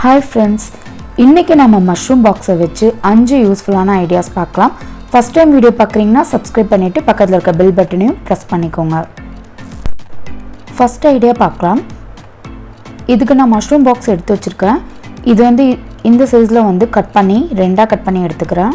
Hi friends, இன்னைக்கு நம்ம mushroom பாக்ஸை வச்சு 5 யூஸ்ஃபுல்லான ஐடியாஸ் பார்க்கலாம். ஃபர்ஸ்ட் டைம் வீடியோ பார்க்குறீங்கன்னா சப்ஸ்கிரைப் பண்ணிவிட்டு பக்கத்தில் இருக்க பெல் பட்டனையும் ப்ரெஸ் பண்ணிக்கோங்க. ஃபர்ஸ்ட் ஐடியா பார்க்கலாம். இதுக்கு நான் மஷ்ரூம் பாக்ஸ் எடுத்து வச்சுருக்கேன். இது வந்து இந்த சைஸில் வந்து கட் பண்ணி ரெண்டாக கட் பண்ணி எடுத்துக்கிறேன்.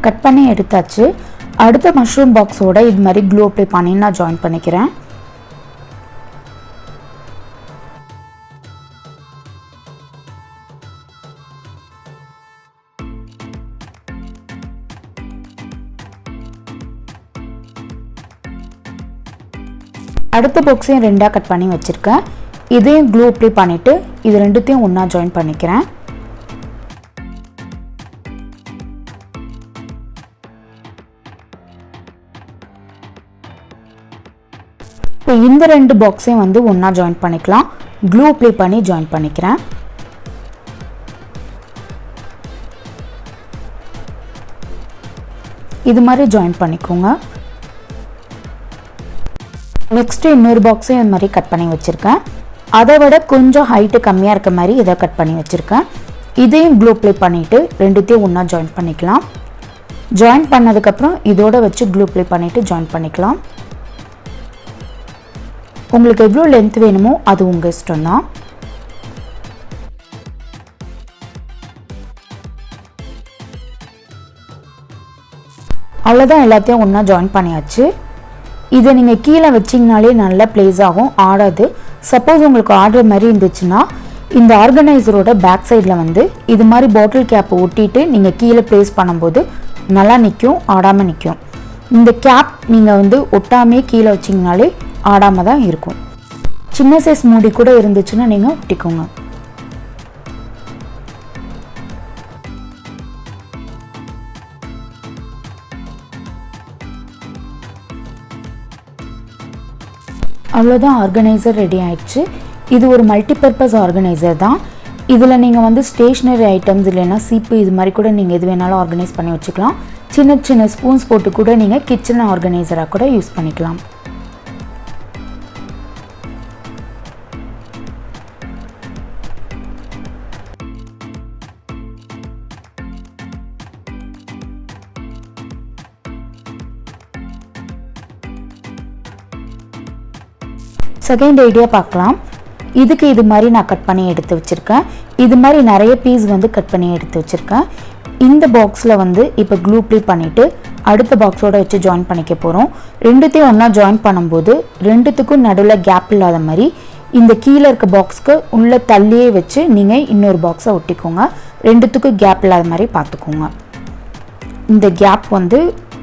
கட் பண்ணி எடுத்தாச்சு. அடுத்த மஷ்ரூம் பாக்ஸோட இது மாதிரி க்ளூ அப்ளை பண்ணி நான் ஜாயின் பண்ணிக்கிறேன். அடுத்த பாக்ஸையும் ரெண்டாக கட் பண்ணி வச்சுருக்கேன். இதையும் க்ளூ அப்ளை பண்ணிவிட்டு இது ரெண்டுத்தையும் ஒன்றா ஜாயின் பண்ணிக்கிறேன். இப்போ இந்த ரெண்டு பாக்ஸையும் வந்து ஒன்றா ஜாயின் பண்ணிக்கலாம். க்ளூ அப்ளை பண்ணி ஜாயின் பண்ணிக்கிறேன். இது மாதிரி ஜாயின் பண்ணிக்கோங்க. நெக்ஸ்ட் இன்னொரு பாக்ஸையும் இது மாதிரி கட் பண்ணி வச்சுருக்கேன். அதை விட கொஞ்சம் ஹைட்டு கம்மியாக இருக்க மாதிரி இதை கட் பண்ணி வச்சுருக்கேன். இதையும் க்ளூ அப்ளை பண்ணிவிட்டு ரெண்டுத்தையும் ஒன்றா ஜாயின் பண்ணிக்கலாம். ஜாயின் பண்ணதுக்கப்புறம் இதோட வச்சு க்ளூ அப்ளை பண்ணிவிட்டு ஜாயின் பண்ணிக்கலாம். உங்களுக்கு எவ்வளோ லென்த் வேணுமோ அது உங்கள் இஷ்டம் தான். அவ்வளோதான், எல்லாத்தையும் ஒன்றா ஜாயின் பண்ணியாச்சு. இதை நீங்கள் கீழே வச்சிங்கனாலே நல்லா ப்ளேஸ் ஆகும், ஆடாது. சப்போஸ் உங்களுக்கு ஆடுற மாதிரி இருந்துச்சுன்னா இந்த ஆர்கனைசரோட பேக் சைடில் வந்து இது மாதிரி பாட்டில் கேப்பை ஒட்டிட்டு நீங்கள் கீழே ப்ளேஸ் பண்ணும்போது நல்லா நிற்கும், ஆடாமல் நிற்கும். இந்த கேப் நீங்கள் வந்து ஒட்டாமே கீழே வச்சிங்கனாலே ஆடாமல் தான் இருக்கும். சின்ன சைஸ் மூடி கூட இருந்துச்சுன்னா நீங்கள் ஒட்டிக்கோங்க. அவ்வளோதான், ஆர்கனைசர் ரெடி ஆயிடுச்சு. இது ஒரு மல்டிபர்பஸ் ஆர்கனைசர் தான். இதில் நீங்கள் வந்து ஸ்டேஷ்னரி ஐட்டம்ஸ் இல்லைன்னா சீப்பு இது மாதிரி கூட நீங்கள் எது வேணாலும் ஆர்கனைஸ் பண்ணி வச்சுக்கலாம். சின்ன சின்ன ஸ்பூன்ஸ் போட்டு கூட நீங்கள் கிச்சன் ஆர்கனைசராக கூட யூஸ் பண்ணிக்கலாம். செகண்ட் ஐடியா பார்க்கலாம். இதுக்கு இது மாதிரி நான் கட் பண்ணி எடுத்து வச்சுருக்கேன். இது மாதிரி நிறைய பீஸ் வந்து கட் பண்ணி எடுத்து வச்சுருக்கேன். இந்த பாக்ஸில் வந்து இப்போ க்ளூ அப்ளை பண்ணிவிட்டு அடுத்த பாக்ஸோடு வச்சு ஜாயின் பண்ணிக்க போகிறோம். ரெண்டுத்தையும் ஒன்றா ஜாயின் பண்ணும்போது ரெண்டுத்துக்கும் நடுவில் கேப் இல்லாத மாதிரி இந்த கீழே இருக்க பாக்ஸ்க்கு உள்ளே தள்ளியே வச்சு நீங்கள் இன்னொரு பாக்ஸை ஒட்டிக்கோங்க. ரெண்டுத்துக்கும் கேப் இல்லாத மாதிரி பார்த்துக்கோங்க. இந்த கேப் வந்து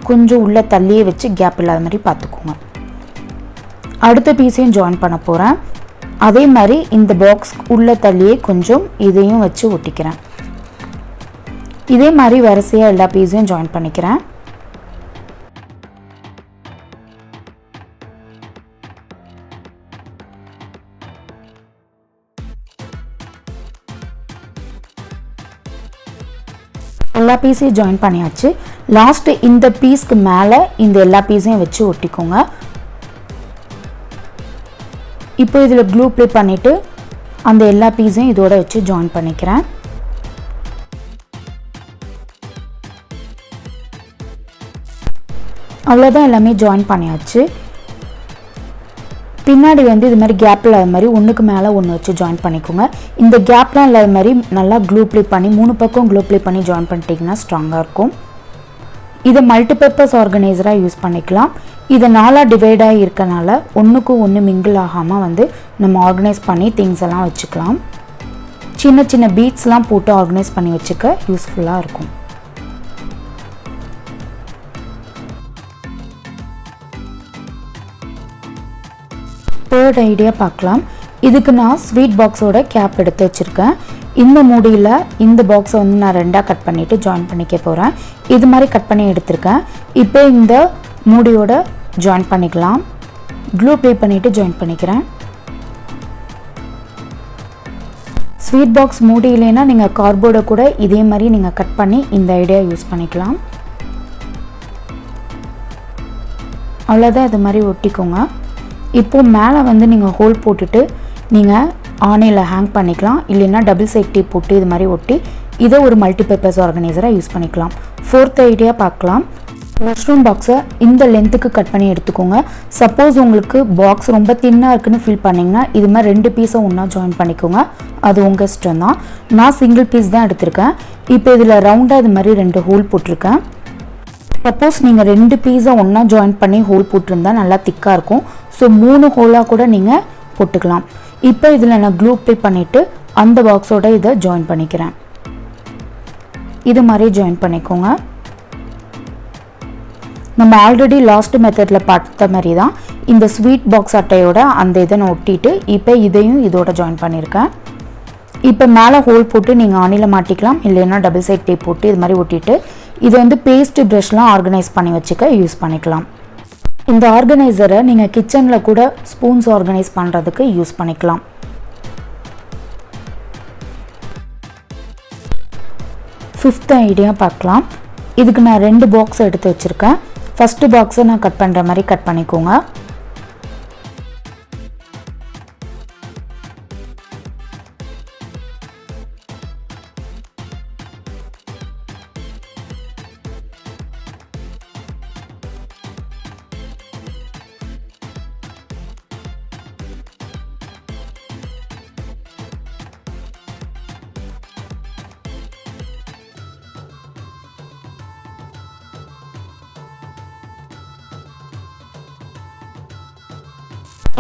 கொஞ்சம் உள்ளே தள்ளியே வச்சு கேப் இல்லாத மாதிரி பார்த்துக்கோங்க. அடுத்த பீஸையும் ஜாயின் பண்ண போகிறேன். அதே மாதிரி இந்த பாக்ஸ் உள்ள தள்ளியே கொஞ்சம் இதையும் வச்சு ஒட்டிக்கிறேன். இதே மாதிரி வரிசையாக எல்லா பீஸையும் ஜாயின் பண்ணிக்கிறேன். எல்லா பீஸையும் ஜாயின் பண்ணியாச்சு. லாஸ்ட்டு இந்த பீஸ்க்கு மேலே இந்த எல்லா பீஸையும் வச்சு ஒட்டிக்கோங்க. இப்போ இதில் க்ளூ அப்ளை பண்ணிவிட்டு அந்த எல்லா பீஸையும் இதோட வச்சு ஜாயின் பண்ணிக்கிறேன். அவ்வளோதான், எல்லாமே ஜாயின் பண்ணியாச்சு. பின்னாடி வந்து இது மாதிரி கேப் இல்லாத மாதிரி ஒன்றுக்கு மேலே ஒன்று வச்சு ஜாயின் பண்ணிக்கோங்க. இந்த கேப்லாம் இல்லாத மாதிரி நல்லா க்ளூ அப்ளை பண்ணி 3 பக்கம் க்ளூ அப்ளை பண்ணி ஜாயின் பண்ணிட்டீங்கன்னா ஸ்ட்ராங்காக இருக்கும். இதை மல்டிபர்பஸ் ஆர்கனைசராக யூஸ் பண்ணிக்கலாம். இதை 4 டிவைடாக இருக்கனால ஒன்றுக்கு ஒன்று மிங்கிள் ஆகாமல் வந்து நம்ம ஆர்கனைஸ் பண்ணி திங்ஸ் எல்லாம் வச்சுக்கலாம். சின்ன சின்ன பீட்ஸ்லாம் போட்டு ஆர்கனைஸ் பண்ணி வச்சுக்க யூஸ்ஃபுல்லாக இருக்கும். தேர்ட் ஐடியா பார்க்கலாம். இதுக்கு நான் ஸ்வீட் பாக்ஸோட கேப் எடுத்து வச்சுருக்கேன். இந்த மூடியில் இந்த பாக்ஸை வந்து நான் ரெண்டாக கட் பண்ணிவிட்டு ஜாயின் பண்ணிக்க போகிறேன். இது மாதிரி கட் பண்ணி எடுத்திருக்கேன். இப்போ இந்த மூடியோட ஜாயின் பண்ணிக்கலாம். க்ளூ அப்ளை பண்ணிவிட்டு ஜாயின் பண்ணிக்கிறேன். ஸ்வீட் பாக்ஸ் மூடி இல்லைன்னா நீங்கள் கார்ட்போர்டை கூட இதே மாதிரி நீங்கள் கட் பண்ணி இந்த ஐடியா யூஸ் பண்ணிக்கலாம். அவ்வளோதான் இது மாதிரி ஒட்டிக்கோங்க. இப்போது மேலே வந்து நீங்கள் ஹோல் போட்டுட்டு நீங்கள் ஆணியில் ஹேங் பண்ணிக்கலாம், இல்லைன்னா டபுள் சைட் டேப் போட்டு இது மாதிரி ஒட்டி இதை ஒரு மல்டிபர்பஸ் ஆர்கனைசராக யூஸ் பண்ணிக்கலாம். 4th ஐடியா பார்க்கலாம். மஷ்ரூம் பாக்ஸை இந்த லென்த்துக்கு கட் பண்ணி எடுத்துக்கோங்க. சப்போஸ் உங்களுக்கு பாக்ஸ் ரொம்ப தின்னாக இருக்குன்னு ஃபீல் பண்ணிங்கன்னா இது மாதிரி 2 பீஸை ஒன்றா ஜாயின் பண்ணிக்கோங்க. அது உங்கள் இஷ்டம் தான். நான் சிங்கிள் பீஸ் தான் எடுத்திருக்கேன். இப்போ இதில் ரவுண்டாக இது மாதிரி 2 ஹோல் போட்டிருக்கேன். சப்போஸ் நீங்கள் 2 பீஸை ஒன்றா ஜாயின் பண்ணி ஹோல் போட்டிருந்தா நல்லா திக்காக இருக்கும். ஸோ 3 ஹோலாக கூட நீங்கள் போட்டுக்கலாம். இப்போ இதில் நான் க்ளூ அப்ளை பண்ணிவிட்டு அந்த பாக்ஸோட இதை ஜாயின் பண்ணிக்கிறேன். இது மாதிரி ஜாயின் பண்ணிக்கோங்க. நம்ம ஆல்ரெடி லாஸ்ட் மெத்தடில் பார்த்த மாதிரி தான் இந்த ஸ்வீட் பாக்ஸ் அட்டையோட அந்த இதை நான் ஒட்டிட்டு இப்போ இதையும் இதோட ஜாயின் பண்ணியிருக்கேன். இப்போ மேலே ஹோல் போட்டு நீங்கள் ஆணியில் மாட்டிக்கலாம், இல்லைன்னா டபுள் சைட் டேப் போட்டு இது மாதிரி ஒட்டிட்டு இதை வந்து பேஸ்ட் ப்ரஷ்லாம் ஆர்கனைஸ் பண்ணி வச்சுக்க யூஸ் பண்ணிக்கலாம். இந்த ஆர்கனைசரை நீங்கள் கிச்சனில் கூட ஸ்பூன்ஸ் ஆர்கனைஸ் பண்ணுறதுக்கு யூஸ் பண்ணிக்கலாம். ஃபிஃப்த் ஐடியா பார்க்கலாம். இதுக்கு நான் 2 பாக்ஸ் எடுத்து வச்சுருக்கேன். ஃபஸ்ட்டு பாக்ஸை நான் கட் பண்ணுற மாதிரி கட் பண்ணிக்கோங்க.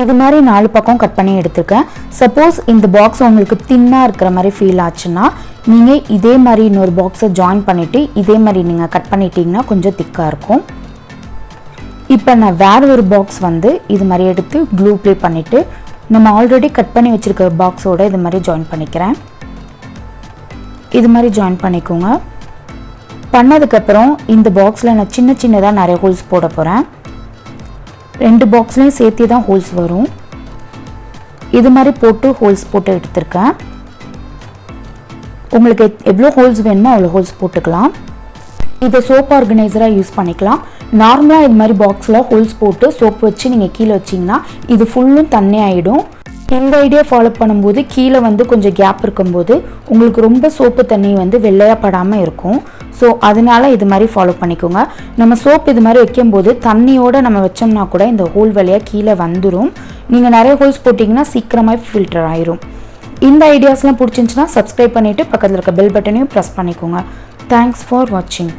இது மாதிரி 4 பக்கம் கட் பண்ணி எடுத்துருக்கேன். சப்போஸ் இந்த பாக்ஸ் உங்களுக்கு தின்னாக இருக்கிற மாதிரி ஃபீல் ஆச்சுன்னா நீங்கள் இதே மாதிரி இன்னொரு பாக்ஸை ஜாயின் பண்ணிவிட்டு இதே மாதிரி நீங்கள் கட் பண்ணிட்டீங்கன்னா கொஞ்சம் திக்காக இருக்கும். இப்போ நான் வேறு ஒரு பாக்ஸ் வந்து இது மாதிரி எடுத்து க்ளூ அப்ளை பண்ணிவிட்டு நம்ம ஆல்ரெடி கட் பண்ணி வச்சுருக்க பாக்ஸோடு இது மாதிரி ஜாயின் பண்ணிக்கிறேன். இது மாதிரி ஜாயின் பண்ணிக்கோங்க. பண்ணதுக்கப்புறம் இந்த பாக்ஸில் நான் சின்னதாக நிறைய ஹோல்ஸ் போட போகிறேன். 2 பாக்ஸ்லையும் சேர்த்து தான் ஹோல்ஸ் வரும். இது மாதிரி போட்டு ஹோல்ஸ் போட்டு எடுத்திருக்கேன். உங்களுக்கு எவ்வளோ ஹோல்ஸ் வேணுமோ அவ்வளோ ஹோல்ஸ் போட்டுக்கலாம். இதை சோப் ஆர்கனைசராக யூஸ் பண்ணிக்கலாம். நார்மலாக இது மாதிரி பாக்ஸில் ஹோல்ஸ் போட்டு சோப்பு வச்சு நீங்கள் கீழே வச்சிங்கன்னா இது ஃபுல்லும் தண்ணி ஆகிடும். இந்த ஐடியா ஃபாலோ பண்ணும்போது கீழே வந்து கொஞ்சம் கேப் இருக்கும்போது உங்களுக்கு ரொம்ப சோப்பு தண்ணி வந்து வெள்ளையாக படாமல் இருக்கும். ஸோ அதனால இது மாதிரி ஃபாலோ பண்ணிக்கோங்க. நம்ம சோப் இது மாதிரி வைக்கும்போது தண்ணியோடு நம்ம வச்சோம்னா கூட இந்த ஹோல் வழியாக கீழே வந்துடும். நீங்கள் நிறைய ஹோல்ஸ் போட்டிங்கன்னா சீக்கிரமாக ஃபில்டர் ஆயிரும். இந்த ஐடியாஸ்லாம் பிடிச்சிருந்துச்சுன்னா சப்ஸ்கிரைப் பண்ணிவிட்டு பக்கத்தில் இருக்க பெல் பட்டனையும் ப்ரெஸ் பண்ணிக்கோங்க. தேங்க்ஸ் ஃபார் வாட்சிங்.